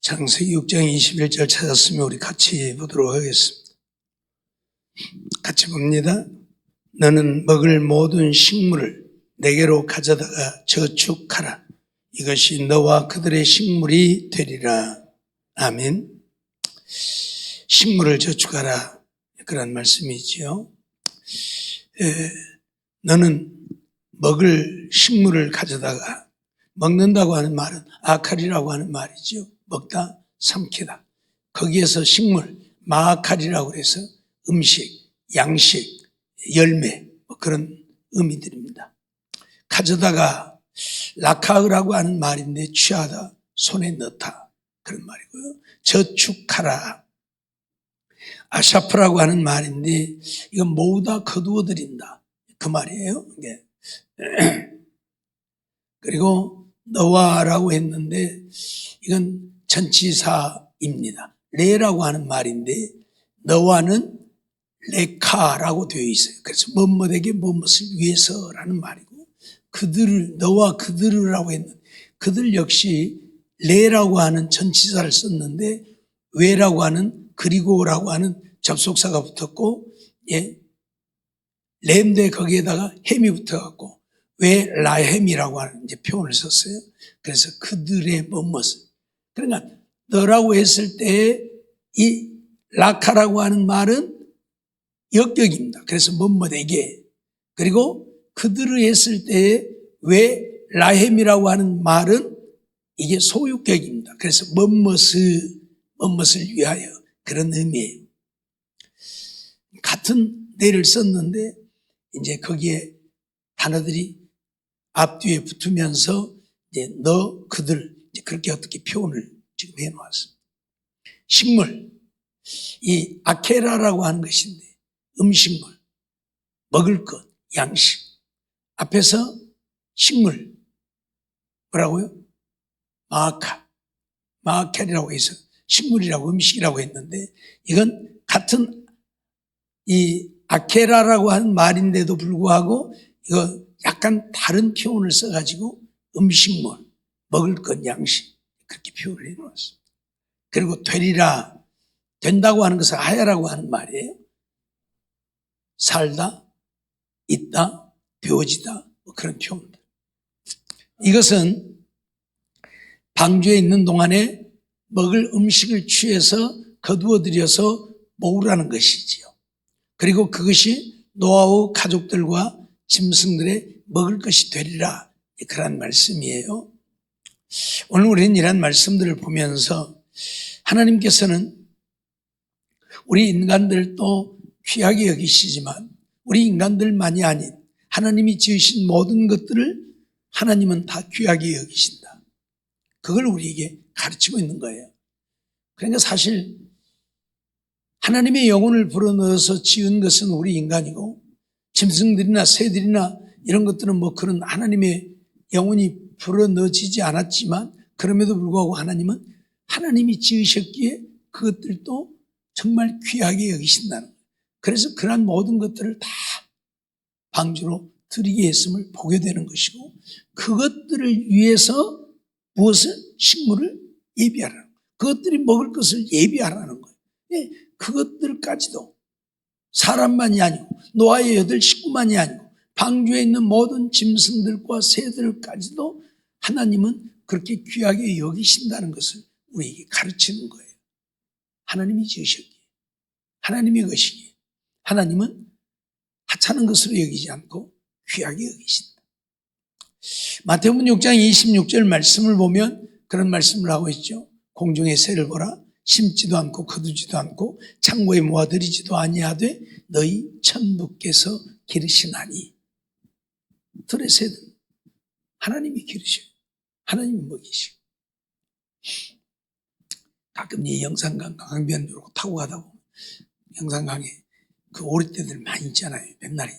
창세기 6장 21절 찾았으면 우리 같이 보도록 하겠습니다. 같이 봅니다. 너는 먹을 모든 식물을 내게로 가져다가 저축하라. 이것이 너와 그들의 식물이 되리라. 아멘. 식물을 저축하라. 그런 말씀이지요. 너는 먹을 식물을 가져다가, 먹는다고 하는 말은 아칼이라고 하는 말이죠. 먹다, 삼키다. 거기에서 식물, 마아칼이라고 해서 음식, 양식, 열매, 그런 의미들입니다. 가져다가 라카으라고 하는 말인데 취하다, 손에 넣다, 그런 말이고요. 저축하라. 아샤프라고 하는 말인데 이건 모으다, 거두어 드린다, 그 말이에요. 그리고 너와라고 했는데 이건 전치사입니다. 레라고 하는 말인데 너와는 레카라고 되어 있어요. 그래서 뭐뭐에게 뭐뭇을 위해서라는 말이고, 그들을, 너와 그들이라고 했는데 그들 역시 레라고 하는 전치사를 썼는데 왜라고 하는, 그리고라고 하는 접속사가 붙었고, 렘데 거기에다가 햄이 붙어갖고 왜 라햄이라고 하는 이제 표현을 썼어요. 그래서 그들의 뭐뭇을. 그러니까 너라고 했을 때 이 라카라고 하는 말은 역격입니다. 그래서 뭐뭐에게. 그리고 그들을 했을 때 왜 라햄이라고 하는 말은 이게 소유격입니다. 그래서 뭐뭇을 위하여, 그런 의미예요. 같은 내를 썼는데 이제 거기에 단어들이 앞뒤에 붙으면서 이제 너, 그들, 이제 그렇게 어떻게 표현을 지금 해놓았습니다. 식물, 이 아케라라고 하는 것인데 음식물, 먹을 것, 양식. 앞에서 식물, 뭐라고요? 마아칼이라고 해서 식물이라고, 음식이라고 했는데 이건 같은 이 아케라라고 하는 말인데도 불구하고 이거 약간 다른 표현을 써가지고 음식물, 먹을 것, 양식, 그렇게 표현을 해놓았습니다. 그리고 되리라, 된다고 하는 것은 하야라고 하는 말이에요. 살다, 있다, 되어지다, 뭐 그런 표현들. 이것은 방주에 있는 동안에 먹을 음식을 취해서 거두어 들여서 모으라는 것이지요. 그리고 그것이 노아의 가족들과 짐승들의 먹을 것이 되리라, 그런 말씀이에요. 오늘 우리는 이런 말씀들을 보면서 하나님께서는 우리 인간들도 귀하게 여기시지만 우리 인간들만이 아닌 하나님이 지으신 모든 것들을 하나님은 다 귀하게 여기신다. 그걸 우리에게 가르치고 있는 거예요. 그러니까 사실 하나님의 영혼을 불어넣어서 지은 것은 우리 인간이고, 짐승들이나 새들이나 이런 것들은 뭐 그런 하나님의 영혼이 불어넣어지지 않았지만, 그럼에도 불구하고 하나님은 하나님이 지으셨기에 그것들도 정말 귀하게 여기신다는 거예요. 그래서 그러한 모든 것들을 다 방주로 드리게 했음을 보게 되는 것이고, 그것들을 위해서 무엇을? 식물을 예비하라는 거예요. 그것들이 먹을 것을 예비하라는 거예요. 그것들까지도 사람만이 아니고 노아의 8 식구만이 아니고 방주에 있는 모든 짐승들과 새들까지도 하나님은 그렇게 귀하게 여기신다는 것을 우리에게 가르치는 거예요. 하나님이 지으셨기에, 하나님의 것이기에 하나님은 하찮은 것으로 여기지 않고 귀하게 여기신다. 마태복음 6장 26절 말씀을 보면 그런 말씀을 하고 있죠. 공중의 새를 보라. 심지도 않고 거두지도 않고 창고에 모아들이지도 아니하되 너희 천부께서 기르시나니. 들의 새들 하나님이 기르셔요. 하나님이 먹이시고. 가끔 이 영산강 강변 타고 가다 보면 영산강에 그 오리떼들 많이 있잖아요. 맨날에.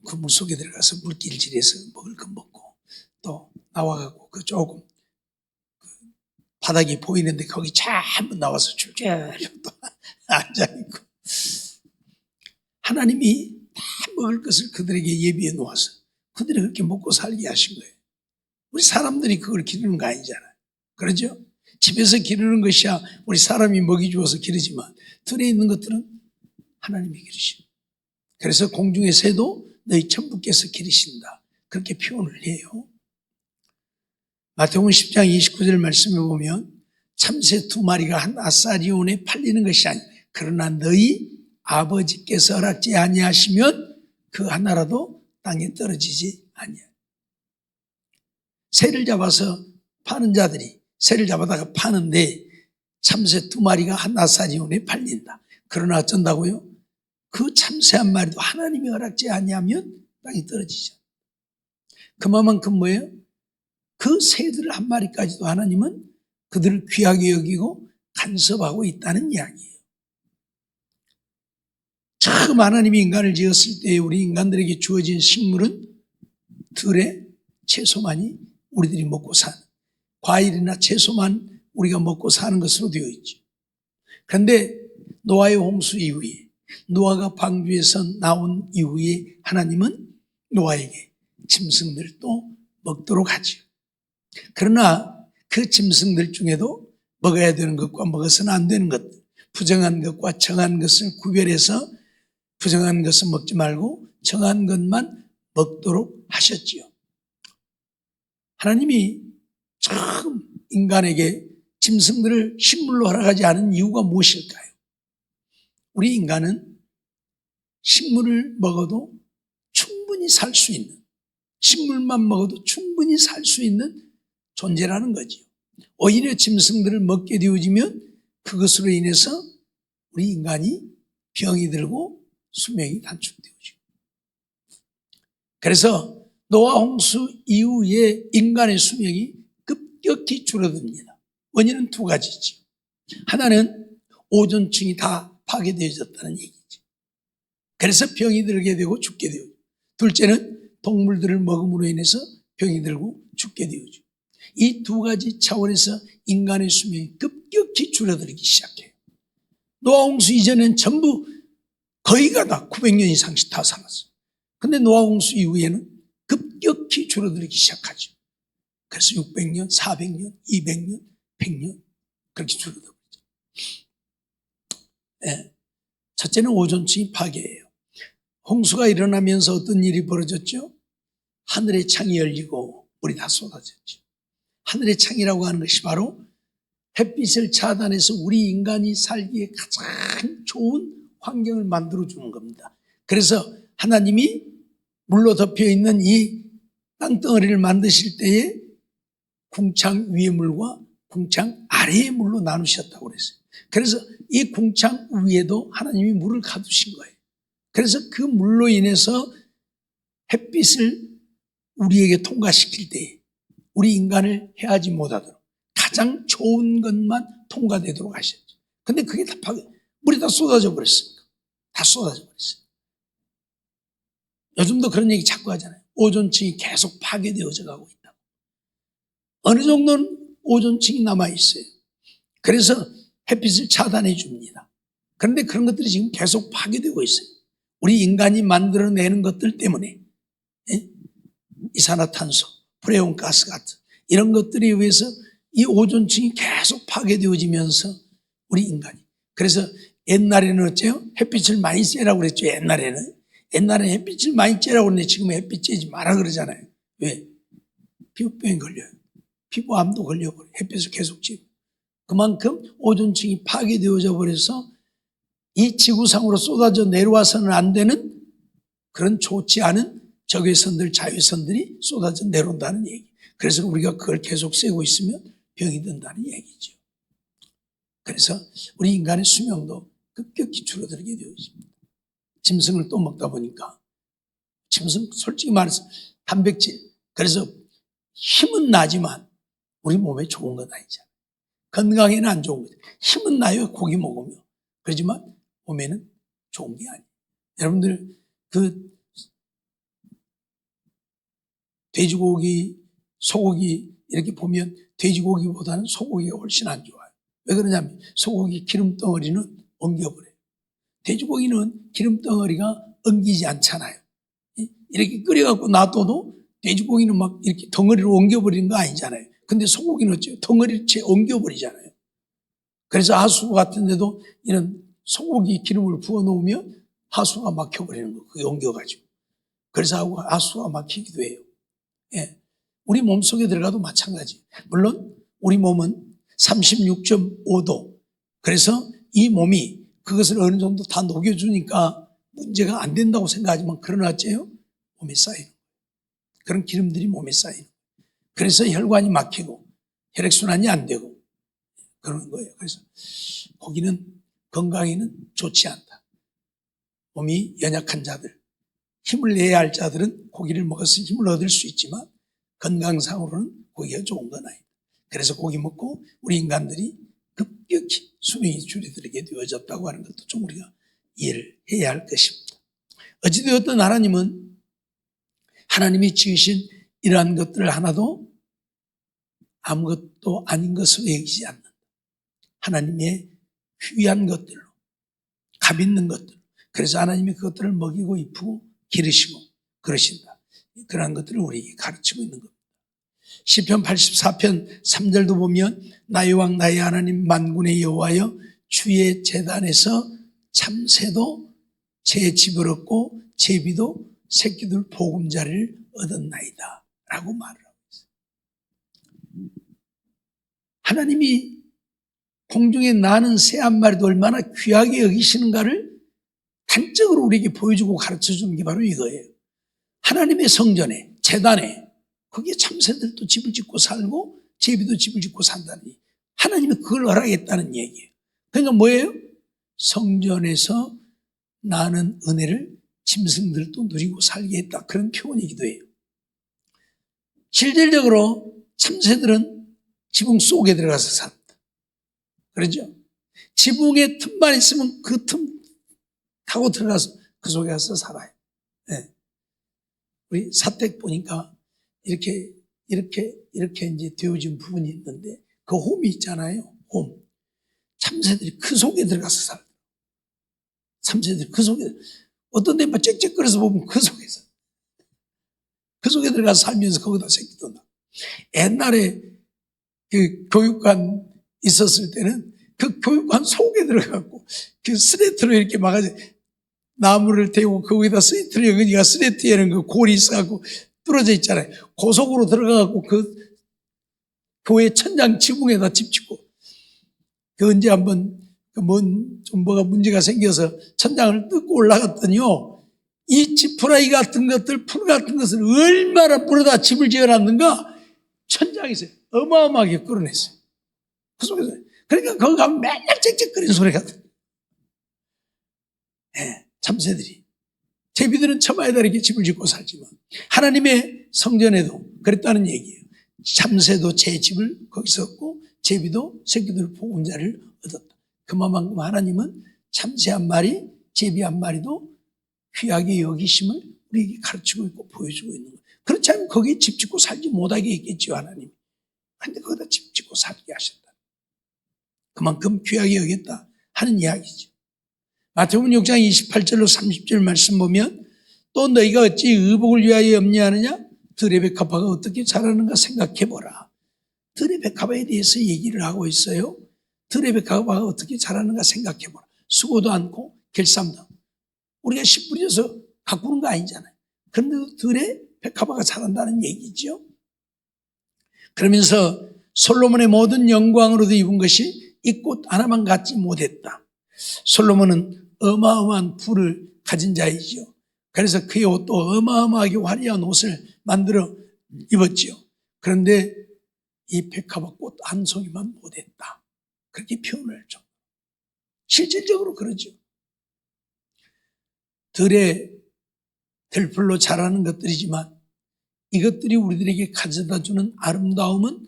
그 물속에 들어가서 물길질해서 먹을 거 먹고, 또 나와가고 그 조금 바닥이 보이는데 거기 전부 나와서 줄줄줄 또 앉아있고, 하나님이 다 먹을 것을 그들에게 예비해 놓아서 그들이 그렇게 먹고 살게 하신 거예요. 우리 사람들이 그걸 기르는 거 아니잖아요. 그렇죠? 집에서 기르는 것이야 우리 사람이 먹이 주어서 기르지만 들에 있는 것들은 하나님이 기르시오. 그래서 공중의 새도 너희 천부께서 기르신다. 그렇게 표현을 해요. 마태복음 10장 29절 말씀에 보면 참새 2마리가 한 아사리온에 팔리는 것이 아니 그러나 너희 아버지께서 허락지 아니하시면 그 하나라도 땅에 떨어지지 아니하리라. 새를 잡아서 파는 자들이 새를 잡아다가 파는데 참새 2마리가 한 아사리온에 팔린다. 그러나 어쩐다고요? 그 참새 한 마리도 하나님이 허락지 아니하면 땅에 떨어지죠. 그만큼 뭐예요? 그 새들 한 마리까지도 하나님은 그들을 귀하게 여기고 간섭하고 있다는 이야기예요. 처음 하나님이 인간을 지었을 때 우리 인간들에게 주어진 식물은 들의 채소만이 우리들이 먹고 사는, 과일이나 채소만 우리가 먹고 사는 것으로 되어 있죠. 그런데 노아의 홍수 이후에, 노아가 방주에서 나온 이후에 하나님은 노아에게 짐승들도 먹도록 하죠. 그러나 그 짐승들 중에도 먹어야 되는 것과 먹어서는 안 되는 것, 부정한 것과 정한 것을 구별해서 부정한 것은 먹지 말고 정한 것만 먹도록 하셨지요. 하나님이 처음 인간에게 짐승들을 식물로 허락하지 않은 이유가 무엇일까요? 우리 인간은 식물을 먹어도 충분히 살 수 있는, 식물만 먹어도 충분히 살 수 있는 존재라는 거죠. 오히려 짐승들을 먹게 되어지면 그것으로 인해서 우리 인간이 병이 들고 수명이 단축되어지고. 그래서 노아 홍수 이후에 인간의 수명이 급격히 줄어듭니다. 원인은 2가지죠. 하나는 오존층이 다 파괴되어졌다는 얘기죠. 그래서 병이 들게 되고 죽게 되어요. 둘째는 동물들을 먹음으로 인해서 병이 들고 죽게 되어죠. 이 2가지 차원에서 인간의 수명이 급격히 줄어들기 시작해요. 노아 홍수 이전엔 전부 거의가 다 900년 이상씩 다 살았어요. 그런데 노아 홍수 이후에는 급격히 줄어들기 시작하죠. 그래서 600년, 400년, 200년, 100년 그렇게 줄어들죠. 네. 첫째는 오존층이 파괴예요. 홍수가 일어나면서 어떤 일이 벌어졌죠? 하늘의 창이 열리고 물이 다 쏟아졌죠. 하늘의 창이라고 하는 것이 바로 햇빛을 차단해서 우리 인간이 살기에 가장 좋은 환경을 만들어주는 겁니다. 그래서 하나님이 물로 덮여있는 이 땅덩어리를 만드실 때에 궁창 위의 물과 궁창 아래의 물로 나누셨다고 그랬어요. 그래서 이 궁창 위에도 하나님이 물을 가두신 거예요. 그래서 그 물로 인해서 햇빛을 우리에게 통과시킬 때 우리 인간을 해하지 못하도록 가장 좋은 것만 통과되도록 하셨죠. 근데 그게 다 물이 다 쏟아져 버렸습니다. 다 쏟아져 버렸어요. 요즘도 그런 얘기 자꾸 하잖아요. 오존층이 계속 파괴되어져 가고 있다고. 어느 정도는 오존층이 남아있어요. 그래서 햇빛을 차단해 줍니다. 그런데 그런 것들이 지금 계속 파괴되고 있어요. 우리 인간이 만들어내는 것들 때문에 이산화탄소, 프레온가스 같은 이런 것들에 의해서 이 오존층이 계속 파괴되어지면서 우리 인간이. 그래서 옛날에는 어째요? 햇빛을 많이 쬐라고 그랬죠. 옛날에는 햇빛을 많이 쬐라고 그러는데 지금 햇빛 쬐지 마라 그러잖아요. 왜? 피부병이 걸려요. 피부암도 걸려버려요. 햇빛을 계속 쬐고. 그만큼 오존층이 파괴되어져 버려서 이 지구상으로 쏟아져 내려와서는 안 되는 그런 좋지 않은 적외선들, 자외선들이 쏟아져 내려온다는 얘기. 그래서 우리가 그걸 계속 쐬고 있으면 병이 든다는 얘기죠. 그래서 우리 인간의 수명도 급격히 줄어들게 되어 있습니다. 짐승을 또 먹다 보니까 짐승 솔직히 말해서 단백질, 그래서 힘은 나지만 우리 몸에 좋은 건 아니잖아요. 건강에는 안 좋은 거죠. 힘은 나요, 고기 먹으면. 그렇지만 몸에는 좋은 게 아니에요. 여러분들 그 돼지고기, 소고기 이렇게 보면 돼지고기보다는 소고기가 훨씬 안 좋아요. 왜 그러냐면 소고기 기름덩어리는 엉겨버려요. 돼지고기는 기름덩어리가 엉기지 않잖아요. 이렇게 끓여갖고 놔둬도 돼지고기는 막 이렇게 덩어리로 엉겨버리는 거 아니잖아요. 근데 소고기는 어째요? 덩어리를 채 엉겨버리잖아요. 그래서 하수 같은 데도 이런 소고기 기름을 부어 놓으면 하수가 막혀버리는 거예요. 그게 엉겨가지고. 그래서 하수가 막히기도 해요. 예. 우리 몸속에 들어가도 마찬가지. 물론 우리 몸은 36.5도. 그래서 이 몸이 그것을 어느 정도 다 녹여주니까 문제가 안 된다고 생각하지만 그러나 어째요? 몸에 쌓이는 거예요. 그런 기름들이 몸에 쌓이는 거예요. 그래서 혈관이 막히고 혈액순환이 안 되고 그러는 거예요. 그래서 고기는 건강에는 좋지 않다. 몸이 연약한 자들, 힘을 내야 할 자들은 고기를 먹어서 힘을 얻을 수 있지만 건강상으로는 고기가 좋은 건 아니다. 그래서 고기 먹고 우리 인간들이 급격히 수명이 줄어들게 되어졌다고 하는 것도 좀 우리가 이해를 해야 할 것입니다. 어찌되었든 하나님이 지으신 이러한 것들을 하나도 아무것도 아닌 것으로 여기지 않는다. 하나님의 귀한 것들로, 값 있는 것들. 그래서 하나님이 그것들을 먹이고 이쁘고 기르시고 그러신다. 그러한 것들을 우리에게 가르치고 있는 겁니다. 시편 84편 3절도 보면 나의 왕 나의 하나님 만군의 여호와여 주의 제단에서 참새도 제 집을 얻고 제비도 새끼들 보금자리를 얻었나이다 라고 말을 하고 있어요. 하나님이 공중에 나는 새 한 마리도 얼마나 귀하게 여기시는가를 단적으로 우리에게 보여주고 가르쳐주는 게 바로 이거예요. 하나님의 성전에, 제단에 거기에 참새들도 집을 짓고 살고 제비도 집을 짓고 산다니 하나님이 그걸 허락했다는 얘기예요. 그러니까 뭐예요? 성전에서 나는 은혜를 짐승들도 누리고 살게 했다. 그런 표현이기도 해요. 실질적으로 참새들은 지붕 속에 들어가서 삽니다. 그렇죠? 지붕에 틈만 있으면 그 틈 타고 들어가서 그 속에 가서 살아요. 네. 우리 사택 보니까 이렇게 이제 되어진 부분이 있는데 그 홈이 있잖아요. 홈. 참새들이 그 속에 들어가서 살아요. 참새들이 그 속에 어떤 데 막 짹짹거려서 보면 그 속에 들어가서 살면서 거기다 새끼도 낳아. 옛날에 그 교육관 있었을 때는 그 교육관 속에 들어가고 그 스레트로 이렇게 막아서 나무를 대고 거기다 스레트를 여기가 스레트에는 그 골이 있어갖고 뚫어져 있잖아요. 그 속으로 들어가갖고 그 교회 천장 지붕에다 집 짓고 그 언제 한번 좀 뭐가 문제가 생겨서 천장을 뜯고 올라갔더니요. 이 지푸라기 같은 것들, 풀 같은 것을 얼마나 물어다 집을 지어놨는가 천장에서 어마어마하게 끌어냈어요. 그 속에서. 그러니까 거기 가면 맨날 짹짹거리는 소리가 들어요. 네, 참새들이. 제비들은 처마에다 이렇게 집을 짓고 살지만 하나님의 성전에도 그랬다는 얘기예요. 참새도 제 집을 거기서 얻고 제비도 새끼들 보금자리를 얻었다. 그만큼 하나님은 참새 한 마리, 제비 한 마리도 귀하게 여기심을 우리에게 가르치고 있고 보여주고 있는 거예요. 그렇지 않으면 거기에 집 짓고 살지 못하게 했겠죠, 하나님. 그런데 거기다 집 짓고 살게 하셨다. 그만큼 귀하게 여겼다 하는 이야기죠. 마태복음 6장 28절로 30절 말씀 보면 또 너희가 어찌 의복을 위하여 염려하느냐? 들의 백합화가 어떻게 자라는가 생각해보라. 들의 백합화에 대해서 얘기를 하고 있어요. 들의 백합화가 어떻게 자라는가 생각해보라. 수고도 않고 결쌈도 않고. 우리가 씨 뿌려서 가꾸는 거 아니잖아요. 그런데도 들의 백합화가 자란다는 얘기죠. 그러면서 솔로몬의 모든 영광으로도 입은 것이 이 꽃 하나만 갖지 못했다. 솔로몬은 어마어마한 부를 가진 자이죠. 그래서 그의 옷도 어마어마하게 화려한 옷을 만들어 입었지요. 그런데 이 백합화 꽃 한 송이만 못했다. 그렇게 표현을 했죠. 실질적으로 그러죠. 들풀로 자라는 것들이지만 이것들이 우리들에게 가져다주는 아름다움은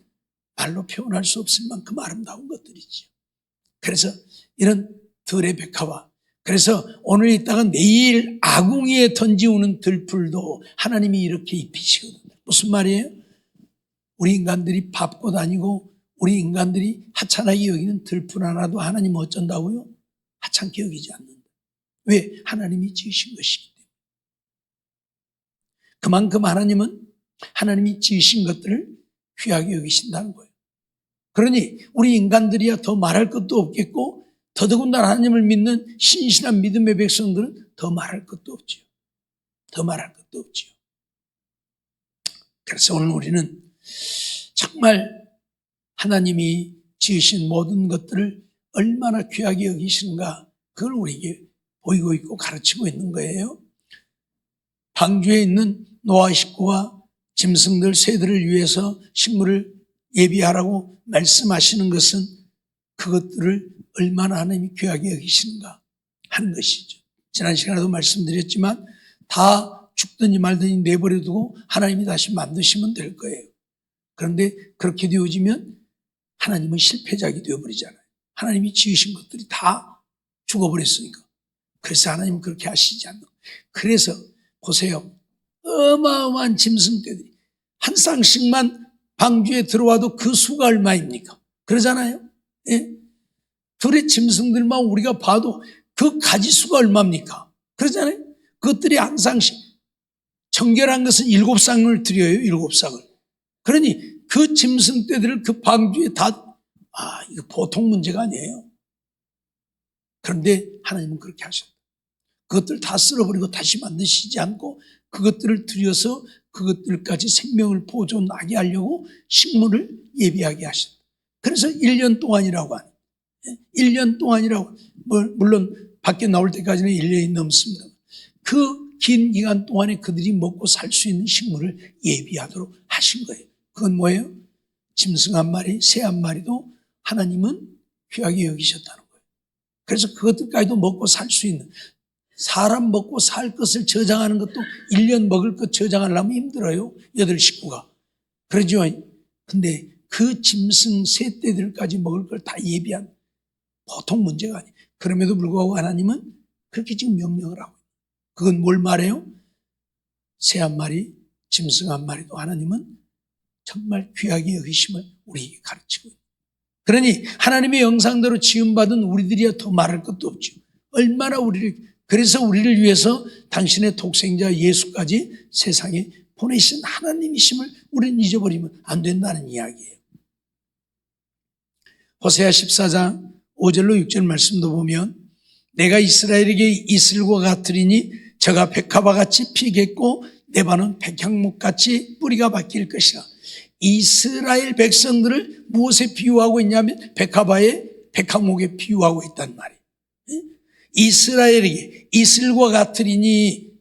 말로 표현할 수 없을 만큼 아름다운 것들이죠. 그래서 이런 들의 백합화, 그래서 오늘 있다가 내일 아궁이에 던지우는 들풀도 하나님이 이렇게 입히시거든요. 무슨 말이에요? 우리 인간들이 밟고 다니고 우리 인간들이 하찮게 여기는 들풀 하나도 하나님은 어쩐다고요? 하찮게 여기지 않는다. 왜? 하나님이 지으신 것이기 때문에. 그만큼 하나님은 하나님이 지으신 것들을 귀하게 여기신다는 거예요. 그러니 우리 인간들이야 더 말할 것도 없겠고 더더군다나 하나님을 믿는 신실한 믿음의 백성들은 더 말할 것도 없지요. 더 말할 것도 없지요. 그래서 오늘 우리는 정말 하나님이 지으신 모든 것들을 얼마나 귀하게 여기시는가, 그걸 우리에게 보이고 있고 가르치고 있는 거예요. 방주에 있는 노아 식구와 짐승들, 새들을 위해서 식물을 예비하라고 말씀하시는 것은 그것들을 얼마나 하나님이 귀하게 여기시는가 하는 것이죠. 지난 시간에도 말씀드렸지만 다 죽든지 말든지 내버려 두고 하나님이 다시 만드시면 될 거예요. 그런데 그렇게 되어지면 하나님은 실패작이 되어버리잖아요. 하나님이 지으신 것들이 다 죽어버렸으니까. 그래서 하나님은 그렇게 하시지 않는 거예요. 그래서 보세요. 어마어마한 짐승떼들이 한 쌍씩만 방주에 들어와도 그 수가 얼마입니까? 그러잖아요. 예? 둘의 짐승들만 우리가 봐도 그 가지수가 얼마입니까? 그러잖아요. 그것들이 한 쌍씩. 정결한 것은 7쌍을 드려요. 7쌍을. 그러니 그 짐승떼들을 그 방주에 이거 보통 문제가 아니에요. 그런데 하나님은 그렇게 하셨다. 그것들 다 쓸어버리고 다시 만드시지 않고 그것들을 들여서 그것들까지 생명을 보존하게 하려고 식물을 예비하게 하셨다. 그래서 1년 동안이라고 하는, 1년 동안이라고, 물론 밖에 나올 때까지는 1년이 넘습니다. 그 긴 기간 동안에 그들이 먹고 살 수 있는 식물을 예비하도록 하신 거예요. 그건 뭐예요? 짐승 한 마리, 새 한 마리도 하나님은 귀하게 여기셨다는 거예요. 그래서 그것들까지도 먹고 살 수 있는, 사람 먹고 살 것을 저장하는 것도 1년 먹을 것 저장하려면 힘들어요. 8식구가. 그러죠. 근데 그 짐승 새떼들까지 먹을 걸 다 예비한 보통 문제가 아니에요. 그럼에도 불구하고 하나님은 그렇게 지금 명령을 하고 있어요. 그건 뭘 말해요? 새 한 마리, 짐승 한 마리도 하나님은 정말 귀하게 여기심을 우리에게 가르치고 있어요. 그러니 하나님의 형상대로 지음받은 우리들이야 더 말할 것도 없죠. 얼마나 그래서 우리를 위해서 당신의 독생자 예수까지 세상에 보내신 하나님이심을 우리는 잊어버리면 안 된다는 이야기예요. 호세아 14장 5절로 6절 말씀도 보면 내가 이스라엘에게 이슬과 같으리니 저가 백합화 같이 피겠고 네바는 백향목같이 뿌리가 바뀔 것이라. 이스라엘 백성들을 무엇에 비유하고 있냐면 백합화에 백향목에 비유하고 있단 말이에요. 이스라엘에게 이슬과 같으리니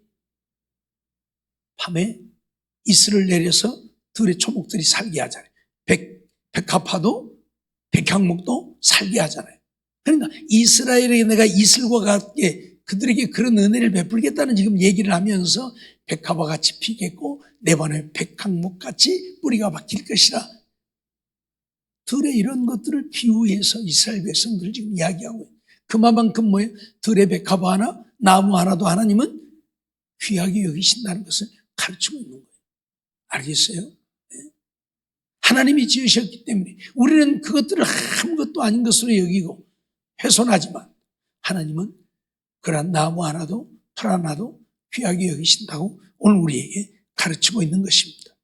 밤에 이슬을 내려서 들의 초목들이 살게 하잖아요. 백합화도 백향목도 살게 하잖아요. 그러니까 이스라엘에게 내가 이슬과 같게 그들에게 그런 은혜를 베풀겠다는 지금 얘기를 하면서 백합화 같이 피겠고 네바노의 백향목같이 뿌리가 박힐 것이라. 들의 이런 것들을 비유해서 이스라엘 백성들을 지금 이야기하고 있어요. 그만큼 뭐예요? 들의 백합화 하나, 나무 하나도 하나님은 귀하게 여기신다는 것을 가르치고 있는 거예요. 알겠어요? 네. 하나님이 지으셨기 때문에 우리는 그것들을 아무것도 아닌 것으로 여기고 훼손하지만 하나님은 그런 나무 하나도 풀 하나도 귀하게 여기신다고 오늘 우리에게 가르치고 있는 것입니다.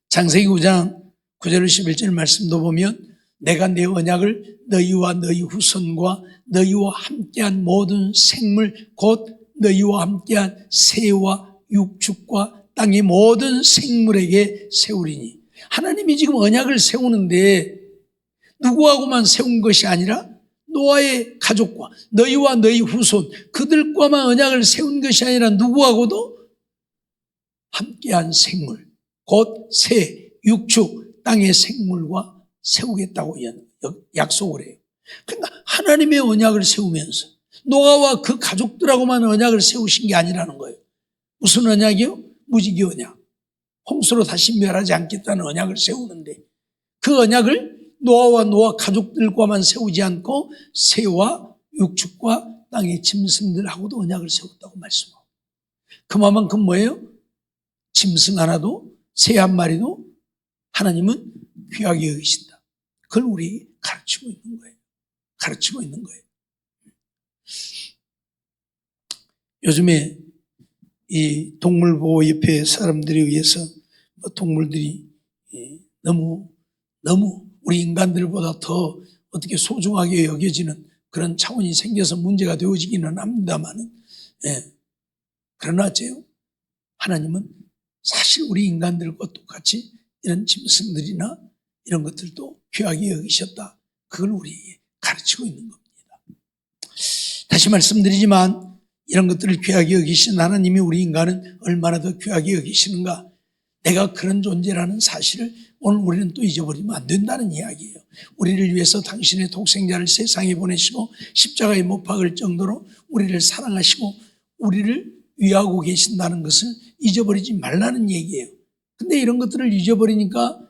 창세기 9장 9절 11절 말씀도 보면 내가 내 언약을 너희와 너희 후손과 너희와 함께한 모든 생물 곧 너희와 함께한 새와 육축과 땅의 모든 생물에게 세우리니. 하나님이 지금 언약을 세우는데 누구하고만 세운 것이 아니라 노아의 가족과 너희와 너희 후손 그들과만 언약을 세운 것이 아니라 누구하고도 함께한 생물 곧 새, 육축, 땅의 생물과 세우겠다고 약속을 해요. 그러니까 하나님의 언약을 세우면서 노아와 그 가족들하고만 언약을 세우신 게 아니라는 거예요. 무슨 언약이요? 무지개 언약. 홍수로 다시 멸하지 않겠다는 언약을 세우는데 그 언약을 노아와 노아 가족들과만 세우지 않고 새와 육축과 땅의 짐승들하고도 언약을 세웠다고 말씀하고. 그만큼 뭐예요? 짐승 하나도 새 한 마리도 하나님은 귀하게 여기신다. 그걸 우리 가르치고 있는 거예요. 가르치고 있는 거예요. 요즘에 이 동물보호협회 사람들에 의해서 동물들이 너무 우리 인간들보다 더 어떻게 소중하게 여겨지는 그런 차원이 생겨서 문제가 되어지기는 합니다만, 그러나 하나님은 사실 우리 인간들과 똑같이 이런 짐승들이나 이런 것들도 귀하게 여기셨다. 그걸 우리에게 가르치고 있는 겁니다. 다시 말씀드리지만 이런 것들을 귀하게 여기신 하나님이 우리 인간은 얼마나 더 귀하게 여기시는가. 내가 그런 존재라는 사실을 오늘 우리는 또 잊어버리면 안 된다는 이야기예요. 우리를 위해서 당신의 독생자를 세상에 보내시고 십자가에 못 박을 정도로 우리를 사랑하시고 우리를 위하고 계신다는 것을 잊어버리지 말라는 얘기예요. 근데 이런 것들을 잊어버리니까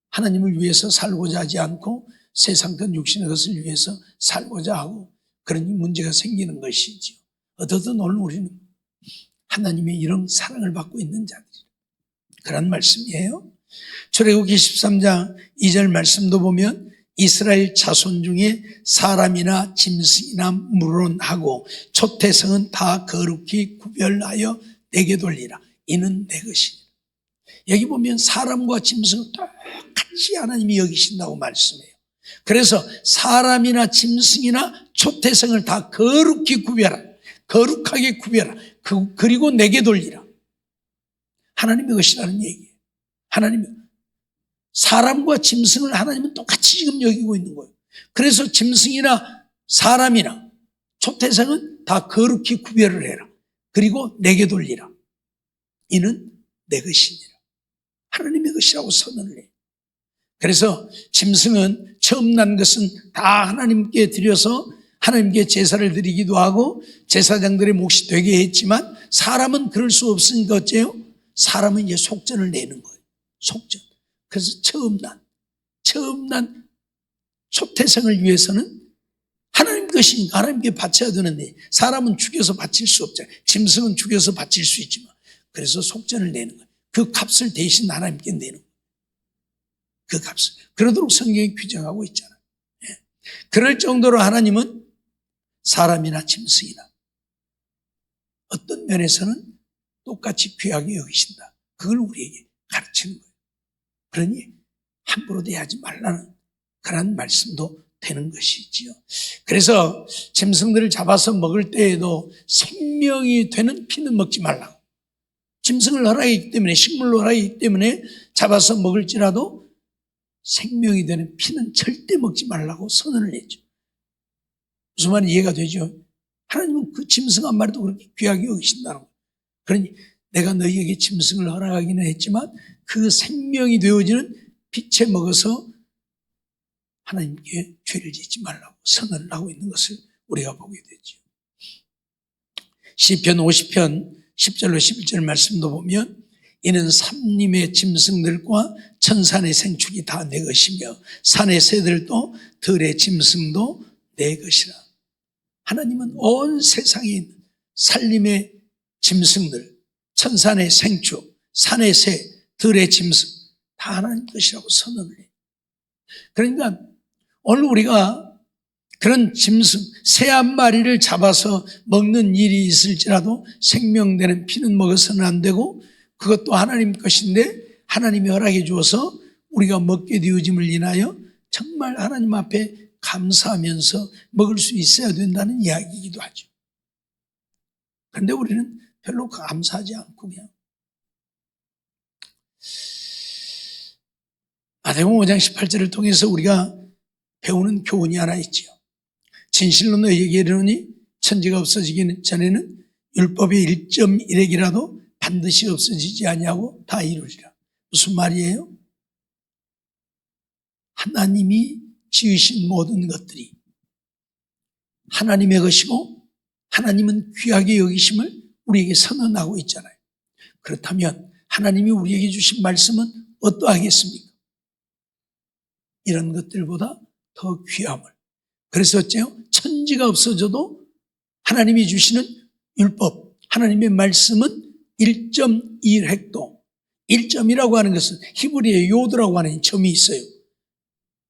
하나님을 위해서 살고자 하지 않고 세상과 육신의 것을 위해서 살고자 하고 그런 문제가 생기는 것이죠. 어떻든 오늘 우리는 하나님의 이런 사랑을 받고 있는 자들이에요. 그런 말씀이에요. 출애굽기 13장 2절 말씀도 보면 이스라엘 자손 중에 사람이나 짐승이나 물론하고 초태성은 다 거룩히 구별하여 내게 돌리라. 이는 내 것이니라. 여기 보면 사람과 짐승을 똑같이 하나님이 여기신다고 말씀해요. 그래서 사람이나 짐승이나 초태성을 다 거룩히 구별하라. 거룩하게 구별하라. 그리고 내게 돌리라. 하나님의 것이라는 얘기예요. 하나님은 사람과 짐승을 하나님은 똑같이 지금 여기고 있는 거예요. 그래서 짐승이나 사람이나 초태성은 다 거룩히 구별을 해라. 그리고 내게 돌리라. 이는 내 것이니라. 하나님의 것이라고 선언을 해요. 그래서 짐승은 처음 난 것은 다 하나님께 드려서 하나님께 제사를 드리기도 하고 제사장들의 몫이 되게 했지만 사람은 그럴 수 없으니까 어째요? 사람은 이제 속전을 내는 거예요. 속전. 그래서 처음 난 초태생을 위해서는 하나님 것이니까 하나님께 바쳐야 되는데 사람은 죽여서 바칠 수 없잖아요. 짐승은 죽여서 바칠 수 있지만 그래서 속전을 내는 거예요. 그 값을 대신 하나님께 내는 거예요. 그 값을. 그러도록 성경이 규정하고 있잖아요. 그럴 정도로 하나님은 사람이나 짐승이나 어떤 면에서는 똑같이 귀하게 여기신다. 그걸 우리에게 가르치는 거예요. 그러니 함부로 대하지 말라는 그런 말씀도 되는 것이지요. 그래서 짐승들을 잡아서 먹을 때에도 생명이 되는 피는 먹지 말라고. 짐승을 허락했기 때문에 식물로 허락했기 때문에 잡아서 먹을지라도 생명이 되는 피는 절대 먹지 말라고 선언을 했죠. 무슨 말인지 이해가 되죠? 하나님은 그 짐승 한 마리도 그렇게 귀하게 여기신다는 거예요. 그러니 내가 너희에게 짐승을 허락하기는 했지만 그 생명이 되어지는 빛에 먹어서 하나님께 죄를 짓지 말라고 선언을 하고 있는 것을 우리가 보게 되죠. 시편 50편 10절로 11절 말씀도 보면 이는 산림의 짐승들과 천산의 생축이 다 내 것이며 산의 새들도 들의 짐승도 내 것이라. 하나님은 온 세상에 있는 산림의 짐승들, 천산의 생축, 산의 새, 들의 짐승 다 하나님 것이라고 선언을 해요. 그러니까 오늘 우리가 그런 짐승, 새 한 마리를 잡아서 먹는 일이 있을지라도 생명되는 피는 먹어서는 안 되고 그것도 하나님 것인데 하나님이 허락해 주어서 우리가 먹게 되어짐을 인하여 정말 하나님 앞에 감사하면서 먹을 수 있어야 된다는 이야기이기도 하죠. 그런데 우리는 별로 감사하지 않고 그냥 마태복음 5장 18절을 통해서 우리가 배우는 교훈이 하나 있죠. 진실로 너희에게 이르노니 천지가 없어지기 전에는 율법의 1.1핵이라도 반드시 없어지지 아니하고 다 이루리라. 무슨 말이에요? 하나님이 지으신 모든 것들이 하나님의 것이고 하나님은 귀하게 여기심을 우리에게 선언하고 있잖아요. 그렇다면 하나님이 우리에게 주신 말씀은 어떠하겠습니까? 이런 것들보다 더 귀함을. 그래서 어째요? 천지가 없어져도 하나님이 주시는 율법, 하나님의 말씀은 1.1획도 1점이라고 하는 것은 히브리의 요드라고 하는 점이 있어요.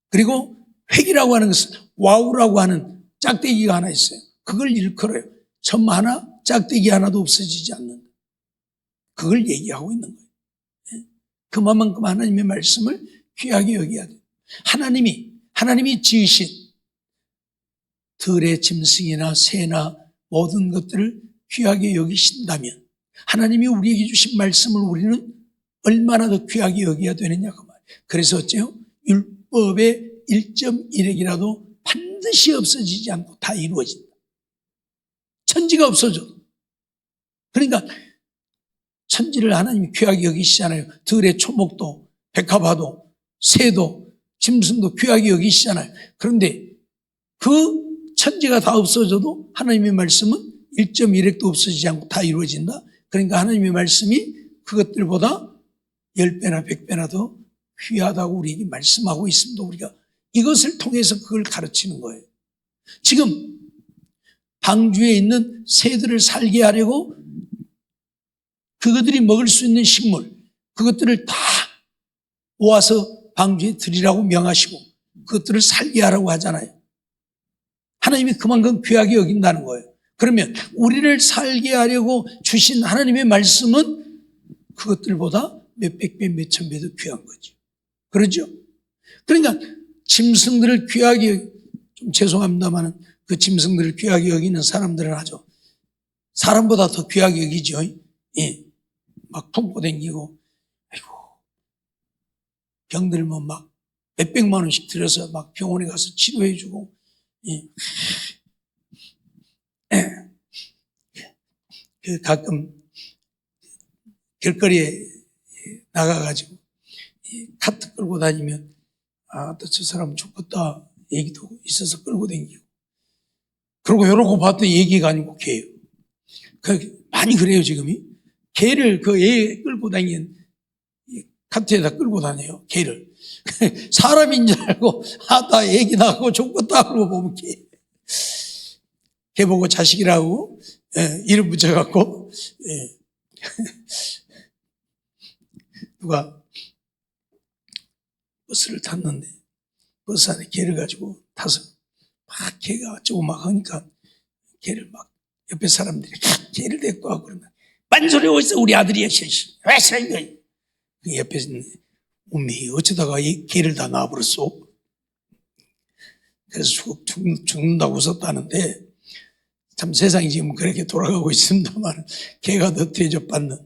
그리고 획이라고 하는 것은 와우라고 하는 짝대기가 하나 있어요. 그걸 일컬어요. 점 하나, 짝대기 하나도 없어지지 않는. 그걸 얘기하고 있는 거예요. 그만큼 하나님의 말씀을 귀하게 여겨야 돼요. 하나님이 지으신 들의 짐승이나 새나 모든 것들을 귀하게 여기신다면 하나님이 우리에게 주신 말씀을 우리는 얼마나 더 귀하게 여겨야 되느냐 그 말. 그래서 어째요? 율법의 1.1핵이라도 반드시 없어지지 않고 다 이루어진다. 천지가 없어져. 그러니까 천지를 하나님이 귀하게 여기시잖아요. 들의 초목도, 백합화도, 새도, 짐승도 귀하게 여기시잖아요. 그런데 그 천지가 다 없어져도 하나님의 말씀은 1.1핵도 없어지지 않고 다 이루어진다. 그러니까 하나님의 말씀이 그것들보다 10배나 100배나 더 귀하다고 우리에게 말씀하고 있습니다. 우리가 이것을 통해서 그걸 가르치는 거예요. 지금 방주에 있는 새들을 살게 하려고 그것들이 먹을 수 있는 식물, 그것들을 다 모아서 방주에 드리라고 명하시고 그것들을 살게 하라고 하잖아요. 하나님이 그만큼 귀하게 여긴다는 거예요. 그러면 우리를 살게 하려고 주신 하나님의 말씀은 그것들보다 몇백 배, 몇천 배 더 귀한 거죠. 그러죠? 그러니까 짐승들을 귀하게, 좀 죄송합니다만 그 짐승들을 귀하게 여기는 사람들은 아주 사람보다 더 귀하게 여기죠. 예. 막 품고 다니고, 아이고, 병들면 막 몇백만 원씩 들여서 막 병원에 가서 치료해주고, 예. 가끔 길거리에 나가가지고 카트 끌고 다니면 저 사람 죽겠다 얘기도 있어서 끌고 다니고, 그리고 이러고 봤더니 얘기가 아니고 개예요. 많이 그래요 지금이. 개를 그 애 끌고 다니는 카트에다 끌고 다녀요. 개를. 사람인 줄 알고 나 애기 낳고 죽겠다 그러고 보면 개 보고 자식이라고 이름 붙여갖고 누가 버스를 탔는데 버스 안에 개를 가지고 타서 막 개가 어쩌고 막 하니까 개를 막 옆에 사람들이 개를 데리고 가고 그러면 빤소리 어디서 우리 아들이야 왜 싫은 거야. 그 옆에 있는 우미 어쩌다가 이 개를 다 놔버렸어. 그래서 죽는다고 웃었다는데 참 세상이 지금 그렇게 돌아가고 있습니다만 개가 더 대접받는,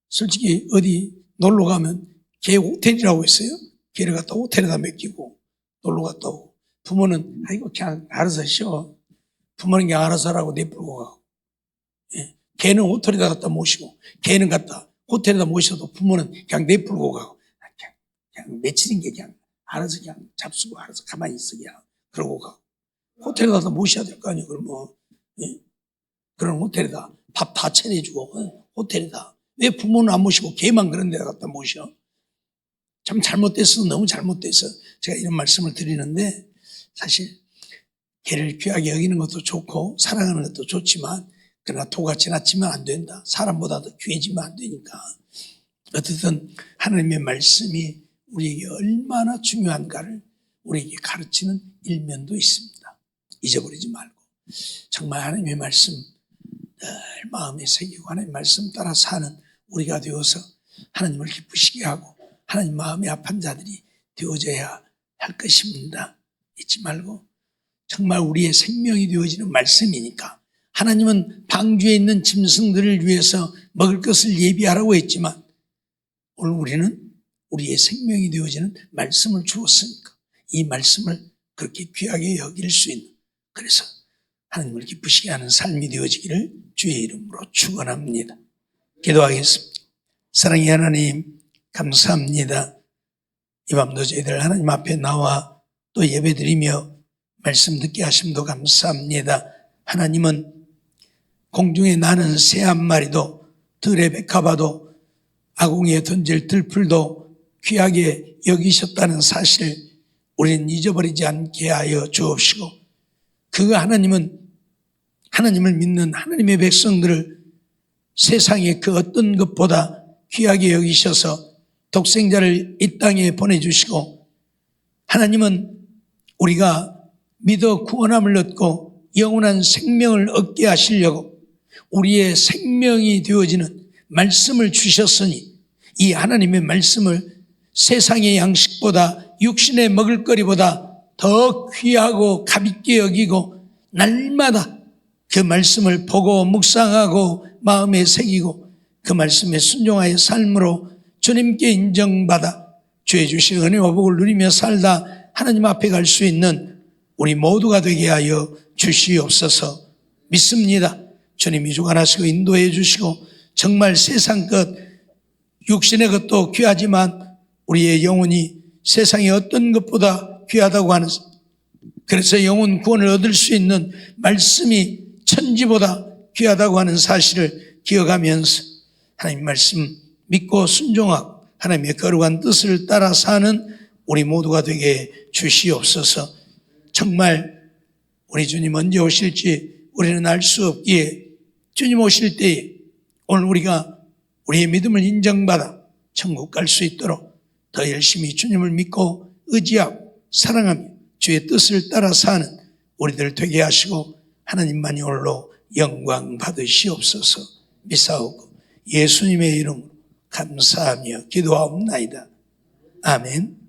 솔직히 어디 놀러 가면 개 호텔이라고 있어요. 개를 갖다 호텔에다 맡기고 놀러 갔다 오고, 부모는 아이고 그냥 알아서 쉬어, 부모는 그냥 알아서 하라고 내버리고 가고, 개는 호텔에다 갖다 모시고 개는 갖다 호텔에다 모셔도 부모는 그냥 내버리고 가고, 그냥 며칠인 게 그냥 알아서 그냥 잡수고 알아서 가만히 있어 그냥 그러고 가고, 호텔에 가서 모셔야 될 거 아니에요. 그럼 그런 호텔에다 밥 다 차려주고 호텔에다 왜 부모는 안 모시고 개만 그런 데다 갖다 모셔? 참 잘못됐어. 너무 잘못돼서 제가 이런 말씀을 드리는데, 사실 개를 귀하게 여기는 것도 좋고 사랑하는 것도 좋지만 그러나 도가 지나치면 안 된다. 사람보다 더 귀해지면 안 되니까. 어쨌든 하나님의 말씀이 우리에게 얼마나 중요한가를 우리에게 가르치는 일면도 있습니다. 잊어버리지 말고 정말 하나님의 말씀 늘 마음에 새기고 하나님의 말씀 따라 사는 우리가 되어서 하나님을 기쁘시게 하고 하나님 마음이 아픈 자들이 되어져야 할 것입니다. 잊지 말고 정말 우리의 생명이 되어지는 말씀이니까, 하나님은 방주에 있는 짐승들을 위해서 먹을 것을 예비하라고 했지만 오늘 우리는 우리의 생명이 되어지는 말씀을 주었으니까 이 말씀을 그렇게 귀하게 여길 수 있는, 그래서 하나님을 기쁘시게 하는 삶이 되어지기를 주의 이름으로 축원합니다. 기도하겠습니다. 사랑의 하나님, 감사합니다. 이 밤도 저희들 하나님 앞에 나와 또 예배드리며 말씀 듣게 하심도 감사합니다. 하나님은 공중에 나는 새 한 마리도 들의 백합화도 아궁이에 던질 들풀도 귀하게 여기셨다는 사실을 우리는 잊어버리지 않게 하여 주옵시고, 그 하나님은 하나님을 믿는 하나님의 백성들을 세상의 그 어떤 것보다 귀하게 여기셔서 독생자를 이 땅에 보내주시고, 하나님은 우리가 믿어 구원함을 얻고 영원한 생명을 얻게 하시려고 우리의 생명이 되어지는 말씀을 주셨으니 이 하나님의 말씀을 세상의 양식보다 육신의 먹을거리보다 더 귀하고 값있게 여기고 날마다 그 말씀을 보고 묵상하고 마음에 새기고 그 말씀에 순종하여 삶으로 주님께 인정받아 주의 주신 은혜와 복을 누리며 살다 하나님 앞에 갈 수 있는 우리 모두가 되게 하여 주시옵소서. 믿습니다. 주님이 주관하시고 인도해 주시고 정말 세상 것 육신의 것도 귀하지만 우리의 영혼이 세상의 어떤 것보다 귀하다고 하는, 그래서 영혼 구원을 얻을 수 있는 말씀이 천지보다 귀하다고 하는 사실을 기억하면서 하나님 말씀 믿고 순종하고 하나님의 거룩한 뜻을 따라 사는 우리 모두가 되게 주시옵소서. 정말 우리 주님 언제 오실지 우리는 알 수 없기에 주님 오실 때에 오늘 우리가 우리의 믿음을 인정받아 천국 갈 수 있도록 더 열심히 주님을 믿고 의지하고 사랑하며 주의 뜻을 따라 사는 우리들 되게 하시고 하나님만이 홀로 영광 받으시옵소서. 믿사오고 예수님의 이름으로 감사하며 기도하옵나이다. 아멘.